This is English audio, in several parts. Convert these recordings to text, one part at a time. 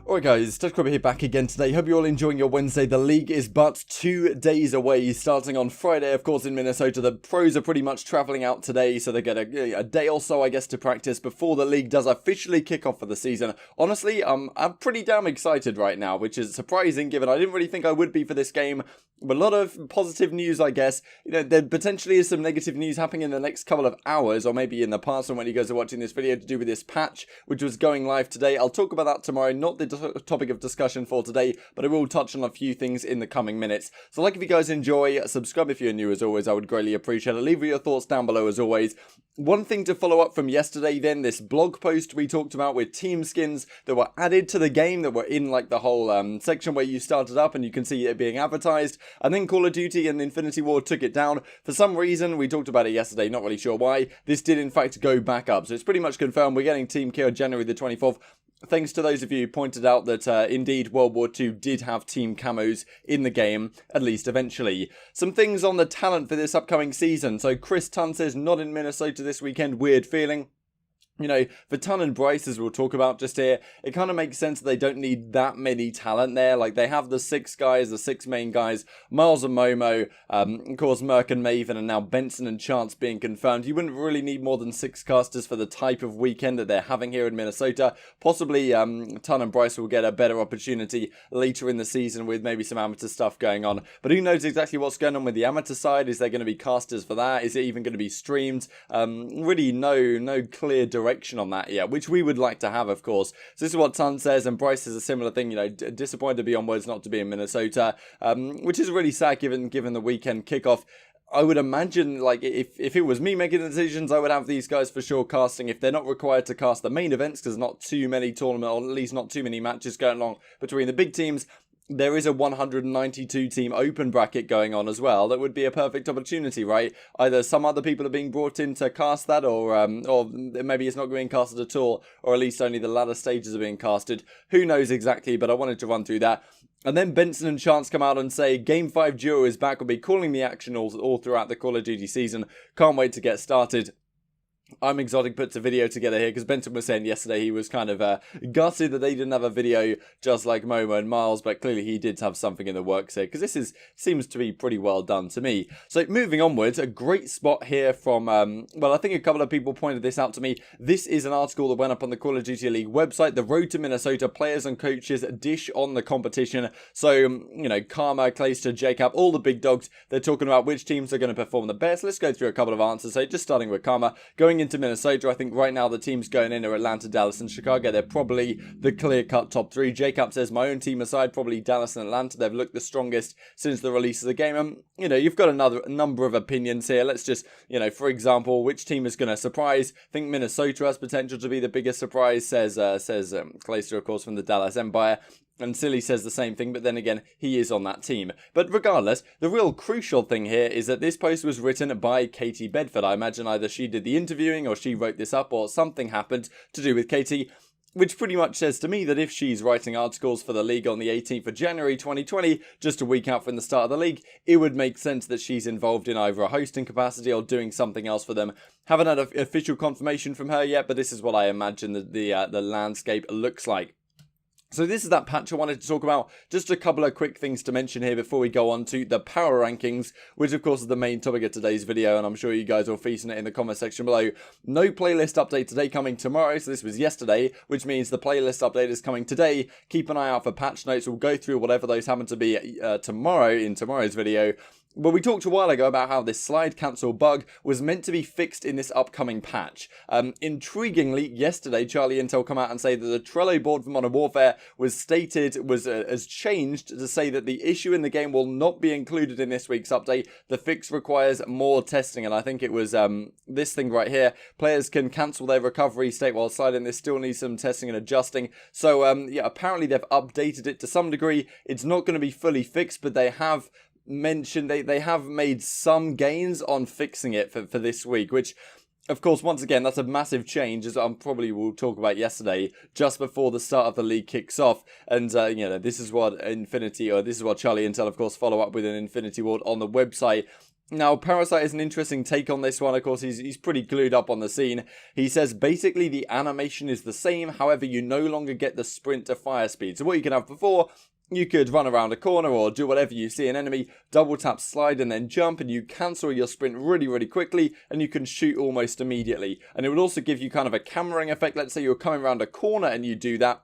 Alright guys, Touchcrabber here back again today. Hope you're all enjoying your Wednesday. The league is but 2 days away, starting on Friday, of course, in Minnesota. The pros are pretty much traveling out today, so they get a day or so, I guess, to practice before the league does officially kick off for the season. Honestly, I'm pretty damn excited right now, which is surprising, given I didn't really think I would be for this game. But a lot of positive news, I guess. You know, there potentially is some negative news happening in the next couple of hours, or maybe in the past when you guys are watching this video, to do with this patch, which was going live today. I'll talk about that tomorrow, not the topic of discussion for today, but I will touch on a few things in the coming minutes. So like if you guys enjoy, subscribe if you're new as always, I would greatly appreciate it. Leave your thoughts down below as always. One thing to follow up from yesterday then, this blog post we talked about with team skins that were added to the game, that were in like the whole section where you started up and you can see it being advertised, and then Call of Duty and Infinity Ward took it down. For some reason, we talked about it yesterday, not really sure why, this did in fact go back up. So it's pretty much confirmed we're getting Team Kira January the 24th. Thanks to those of you who pointed out that indeed World War II did have team camos in the game, at least eventually. Some things on the talent for this upcoming season. So Chris Tunn says not in Minnesota this weekend, weird feeling. You know, for Tunn and Bryce, as we'll talk about just here, it kind of makes sense that they don't need that many talent there. Like, they have the 6 guys, the 6 main guys, Miles and Momo, of course, Merk and Maven, and now Benson and Chance being confirmed. You wouldn't really need more than 6 casters for the type of weekend that they're having here in Minnesota. Possibly, Tunn and Bryce will get a better opportunity later in the season with maybe some amateur stuff going on. But who knows exactly what's going on with the amateur side? Is there going to be casters for that? Is it even going to be streamed? Really no clear direction on that yet, which we would like to have, of course. So this is what Tunn says, and Bryce says a similar thing, you know, disappointed to be on words not to be in Minnesota, which is really sad given the weekend kickoff. I would imagine, like, if it was me making the decisions, I would have these guys for sure casting if they're not required to cast the main events, because not too many tournament, or at least not too many matches going on between the big teams. There is a 192 team open bracket going on as well. That would be a perfect opportunity, right? Either some other people are being brought in to cast that, or maybe it's not being casted at all, or at least only the latter stages are being casted. Who knows exactly, but I wanted to run through that. And then Benson and Chance come out and say, Game 5 Duo is back, will be calling the action all throughout the Call of Duty season. Can't wait to get started. I'm Exotic puts a video together here because Benson was saying yesterday he was kind of gutted that they didn't have a video just like Momo and Miles, but clearly he did have something in the works here because this seems to be pretty well done to me. So moving onwards, a great spot here from, well, I think a couple of people pointed this out to me. This is an article that went up on the Call of Duty League website, The Road to Minnesota, players and coaches dish on the competition. So, you know, Karma, Clayster, Jacob, all the big dogs, they're talking about which teams are going to perform the best. Let's go through a couple of answers. So just starting with Karma, going into Minnesota, I think right now the teams going in are Atlanta, Dallas, and Chicago. They're probably the clear-cut top 3. Jacob says, my own team aside, probably Dallas and Atlanta. They've looked the strongest since the release of the game. And, you know, you've got a number of opinions here. Let's just, you know, for example, which team is going to surprise? I think Minnesota has potential to be the biggest surprise, says Clayster, of course, from the Dallas Empire. And Silly says the same thing, but then again, he is on that team. But regardless, the real crucial thing here is that this post was written by Katie Bedford. I imagine either she did the interviewing or she wrote this up or something happened to do with Katie, which pretty much says to me that if she's writing articles for the league on the 18th of January 2020, just a week out from the start of the league, it would make sense that she's involved in either a hosting capacity or doing something else for them. Haven't had official confirmation from her yet, but this is what I imagine the landscape looks like. So this is that patch I wanted to talk about. Just a couple of quick things to mention here before we go on to the power rankings, which of course is the main topic of today's video, and I'm sure you guys will feast on it in the comment section below. No playlist update today, coming tomorrow, so this was yesterday, which means the playlist update is coming today. Keep an eye out for patch notes. We'll go through whatever those happen to be tomorrow in tomorrow's video. But we talked a while ago about how this slide cancel bug was meant to be fixed in this upcoming patch. Intriguingly, yesterday, Charlie Intel come out and say that the Trello board for Modern Warfare has changed to say that the issue in the game will not be included in this week's update. The fix requires more testing, and I think it was this thing right here. Players can cancel their recovery state while sliding. This still needs some testing and adjusting. So yeah, apparently they've updated it to some degree. It's not going to be fully fixed, but they have mentioned they have made some gains on fixing it for this week, which of course, once again, that's a massive change, as I probably will talk about yesterday, just before the start of the league kicks off. And, you know, this is what Charlie Intel, of course, follow up with an Infinity Ward on the website. Now, Parasite is an interesting take on this one. Of course, he's pretty glued up on the scene. He says basically the animation is the same, however, you no longer get the sprint to fire speed. So what you can have before, you could run around a corner or do whatever you see an enemy, double tap slide and then jump, and you cancel your sprint really quickly, and you can shoot almost immediately. And it would also give you kind of a cameraing effect. Let's say you're coming around a corner and you do that.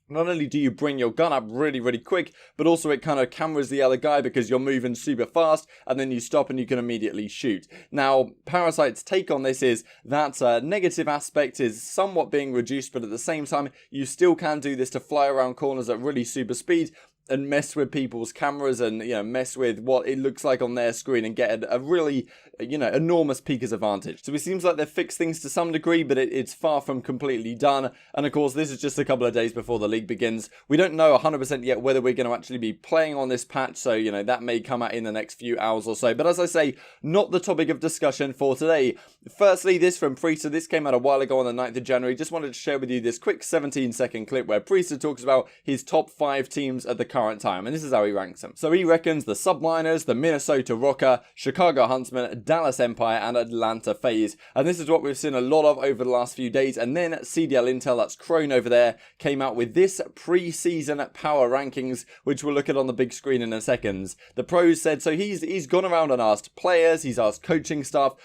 Not only do you bring your gun up really quick, but also it kind of cameras the other guy because you're moving super fast, and then you stop and you can immediately shoot. Now, Parasite's take on this is that negative aspect is somewhat being reduced, but at the same time, you still can do this to fly around corners at really super speed and mess with people's cameras and, you know, mess with what it looks like on their screen and get a really, you know, enormous peaker's advantage. So it seems like they've fixed things to some degree, but it's far from completely done. And of course, this is just a couple of days before the league begins. We don't know 100% yet whether we're going to actually be playing on this patch, so, you know, that may come out in the next few hours or so. But as I say, not the topic of discussion for today. Firstly, this from Priester. This came out a while ago on the 9th of January. Just wanted to share with you this quick 17-second clip where Priester talks about his top 5 teams at the current time, and this is how he ranks them. So he reckons the Subliners, the Minnesota Rocker, Chicago Huntsmen, Dallas Empire, and Atlanta FaZe. And this is what we've seen a lot of over the last few days. And then CDL Intel, that's Crone over there, came out with this pre-season power rankings, which we'll look at on the big screen in a second. The pros said, so he's gone around and asked players, he's asked coaching staff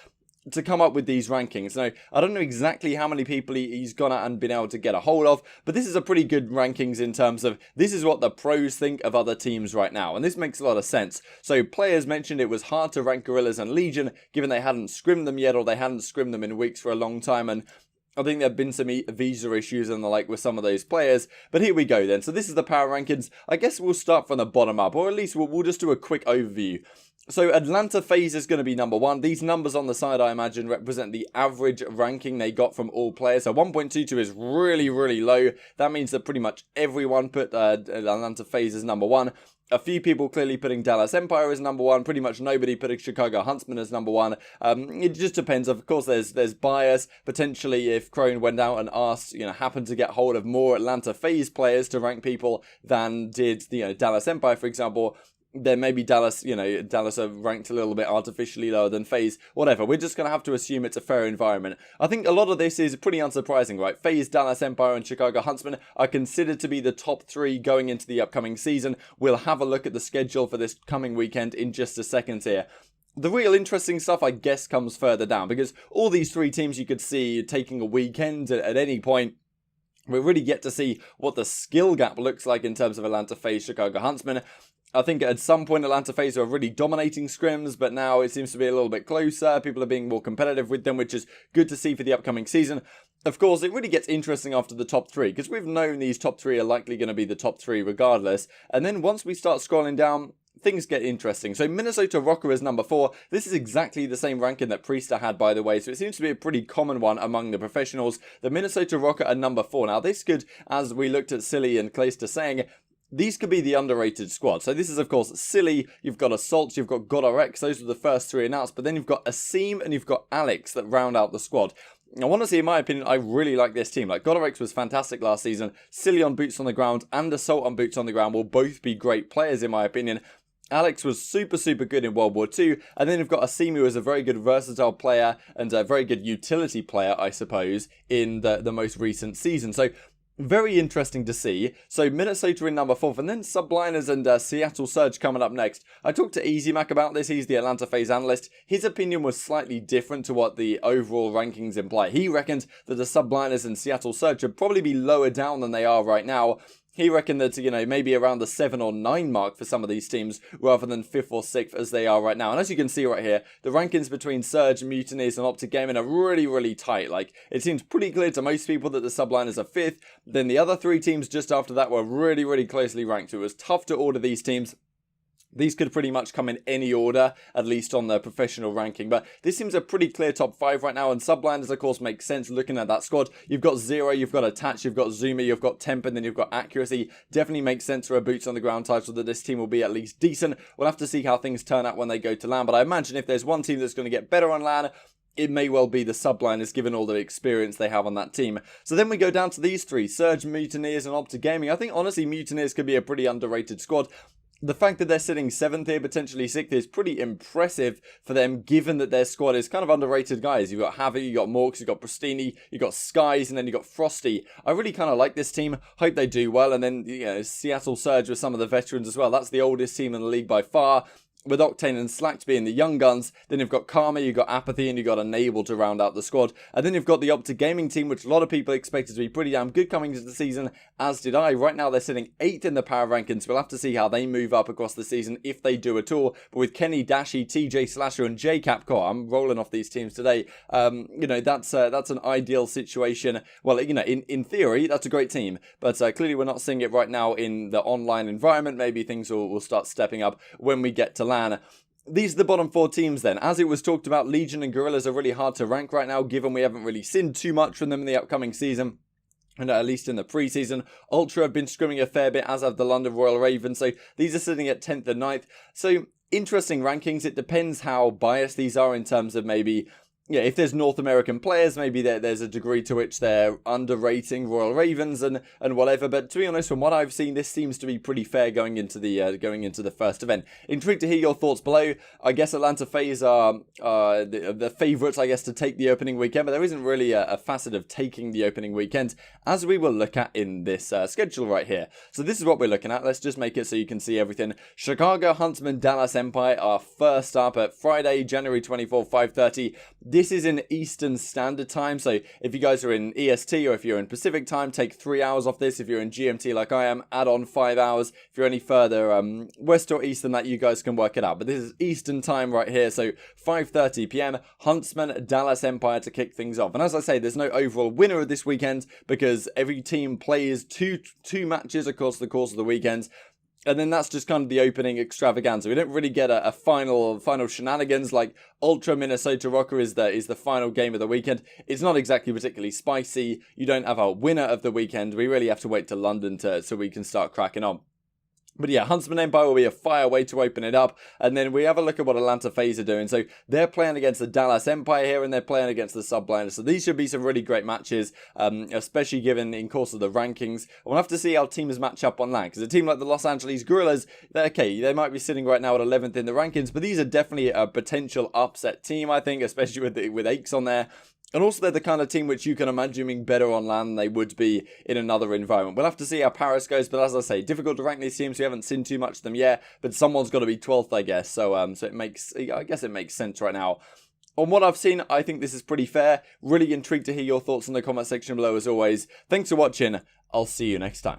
to come up with these rankings. Now, I don't know exactly how many people he's gone out and been able to get a hold of, but this is a pretty good rankings in terms of this is what the pros think of other teams right now, and this makes a lot of sense. So players mentioned it was hard to rank Gorillas and Legion given they hadn't scrimmed them yet, or they hadn't scrimmed them in weeks for a long time, and I think there have been some visa issues and the like with some of those players. But here we go then. So this is the power rankings. I guess we'll start from the bottom up, or at least we'll just do a quick overview. So Atlanta FaZe is going to be number 1. These numbers on the side, I imagine, represent the average ranking they got from all players. So 1.22 is really low. That means that pretty much everyone put Atlanta FaZe as number 1. A few people clearly putting Dallas Empire as number 1. Pretty much nobody putting Chicago Huntsmen as number 1. It just depends. Of course, there's bias. Potentially, if Crone went out and asked, you know, happened to get hold of more Atlanta FaZe players to rank people than did, you know, Dallas Empire, for example, then maybe Dallas are ranked a little bit artificially lower than FaZe. Whatever, we're just going to have to assume it's a fair environment. I think a lot of this is pretty unsurprising, right? FaZe, Dallas Empire, and Chicago Huntsmen are considered to be the top 3 going into the upcoming season. We'll have a look at the schedule for this coming weekend in just a second here. The real interesting stuff, I guess, comes further down, because all these 3 teams you could see taking a weekend at any point. We really get to see what the skill gap looks like in terms of Atlanta FaZe, Chicago Huntsmen. I think at some point Atlanta FaZe were really dominating scrims, but now it seems to be a little bit closer. People are being more competitive with them, which is good to see for the upcoming season. Of course, it really gets interesting after the top 3, because we've known these top 3 are likely going to be the top 3 regardless. And then once we start scrolling down, things get interesting. So Minnesota Rocker is number 4. This is exactly the same ranking that Priester had, by the way, so it seems to be a pretty common one among the professionals. The Minnesota Rocker are number 4. Now this could, as we looked at Silly and Clayster saying, these could be the underrated squad. So this is, of course, Silly, you've got Assault, you've got GodRx, those were the first 3 announced, but then you've got Asim and you've got Alex that round out the squad. Now, honestly, in my opinion, I really like this team. Like, GodRx was fantastic last season. Silly on boots on the ground and Assault on boots on the ground will both be great players, in my opinion. Alex was super good in World War II, and then you've got Asim, who is a very good versatile player and a very good utility player, I suppose, in the most recent season. So very interesting to see. So Minnesota in number 4, and then Subliners and Seattle Surge coming up next. I talked to EasyMac about this. He's the Atlanta FaZe analyst. His opinion was slightly different to what the overall rankings imply. He reckons that the Subliners and Seattle Surge should probably be lower down than they are right now. He reckoned that, you know, maybe around the 7 or 9 mark for some of these teams, rather than 5th or 6th as they are right now. And as you can see right here, the rankings between Surge, Mutineers, and OpTic Gaming are really tight. Like, it seems pretty clear to most people that the Subliners are 5th. Then the other 3 teams just after that were really closely ranked. It was tough to order these teams. These could pretty much come in any order, at least on the professional ranking. But this seems a pretty clear top 5 right now. And Subliners, of course, makes sense looking at that squad. You've got Zero, you've got Attach, you've got ZooMaa, you've got Temp, and then you've got Accuracy. Definitely makes sense for a boots on the ground title that this team will be at least decent. We'll have to see how things turn out when they go to LAN. But I imagine if there's one team that's going to get better on LAN, it may well be the Subliners, given all the experience they have on that team. So then we go down to these 3, Surge, Mutineers, and OpTic Gaming. I think, honestly, Mutineers could be a pretty underrated squad. the fact that they're sitting 7th here, potentially 6th, is pretty impressive for them, given that their squad is kind of underrated guys. You've got Javi, you've got Morks, you've got Pristini, you've got Skies, and then you've got Frosty. I really kind of like this team. Hope they do well. And then, you know, Seattle Surge with some of the veterans as well. That's the oldest team in the league by far, with Octane and Slacked being the young guns. Then you've got Karma, you've got Apathy, and you've got Enable to round out the squad. And then you've got the OpTic gaming team, which a lot of people expected to be pretty damn good coming into the season, as did I. Right now, they're sitting 8th in the power rankings. We'll have to see how they move up across the season, if they do at all. But with Kenny, Dashy, TJ Slasher, and J Capcore, I'm rolling off these teams today. You know, that's an ideal situation. Well, you know, in theory, that's a great team. But clearly, we're not seeing it right now in the online environment. Maybe things will start stepping up when we get to LAN. These are the bottom 4 teams then. As it was talked about, Legion and Gorillas are really hard to rank right now, given we haven't really seen too much from them in the upcoming season. And at least in the preseason. Ultra have been scrimming a fair bit, as have the London Royal Ravens. So these are sitting at 10th and 9th. So interesting rankings. It depends how biased these are in terms of maybe, yeah, if there's North American players, maybe there's a degree to which they're underrating Royal Ravens and whatever. But to be honest, from what I've seen, this seems to be pretty fair going into the first event. Intrigued to hear your thoughts below. I guess Atlanta FaZe are the favourites, I guess, to take the opening weekend, but there isn't really a facet of taking the opening weekend, as we will look at in this schedule right here. So this is what we're looking at. Let's just make it so you can see everything. Chicago Huntsman, Dallas Empire are first up at Friday, January 24, 5:30. This is in Eastern Standard Time, so if you guys are in EST or if you're in Pacific Time, take 3 hours off this. If you're in GMT like I am, add on 5 hours. If you're any further west or east than that, you guys can work it out. But this is Eastern Time right here, so 5:30 p.m. Huntsman, Dallas Empire to kick things off. And as I say, there's no overall winner of this weekend because every team plays two matches across the course of the weekend. And then that's just kind of the opening extravaganza. We don't really get a final shenanigans like Ultra Minnesota Rocker is the final game of the weekend. It's not exactly particularly spicy. You don't have a winner of the weekend. We really have to wait to London so we can start cracking on. But yeah, Huntsman Empire will be a fire way to open it up. And then we have a look at what Atlanta FaZe are doing. So they're playing against the Dallas Empire here, and they're playing against the Subliners. So these should be some really great matches, especially given in course of the rankings. We'll have to see how teams match up on that. Because a team like the Los Angeles Gorillas, okay, they might be sitting right now at 11th in the rankings, but these are definitely a potential upset team, I think, especially with Aches on there. And also, they're the kind of team which you can imagine being better on land than they would be in another environment. We'll have to see how Paris goes, but as I say, difficult to rank these teams. We haven't seen too much of them yet, but someone's got to be 12th, I guess. So it makes sense right now. On what I've seen, I think this is pretty fair. Really intrigued to hear your thoughts in the comment section below, as always. Thanks for watching. I'll see you next time.